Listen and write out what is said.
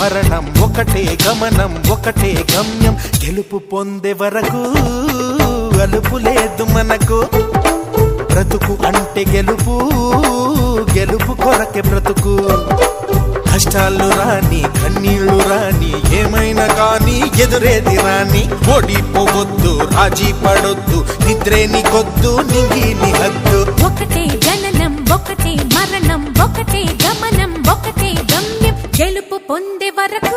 మరణం ఒకటే గమనం ఒకటే గమ్యం గెలుపు పొందే వరకు అలుపు లేదు మనకు బ్రతుకు అంటే గెలుపు గెలుపు కొరకే బ్రతుకు కష్టాలు రాని కన్నీళ్లు రాని ఏమైనా కానీ ఎదురేది రాని ఓడిపోవద్దు రాజీ పడొద్దు నిద్రే నీకొద్దు నింగి నీ హద్దు ఒకటే జననం ఒకటే మరణం ఒకటే గమనం ఒకటే గమ్యం గెలుపు పొందే వరకు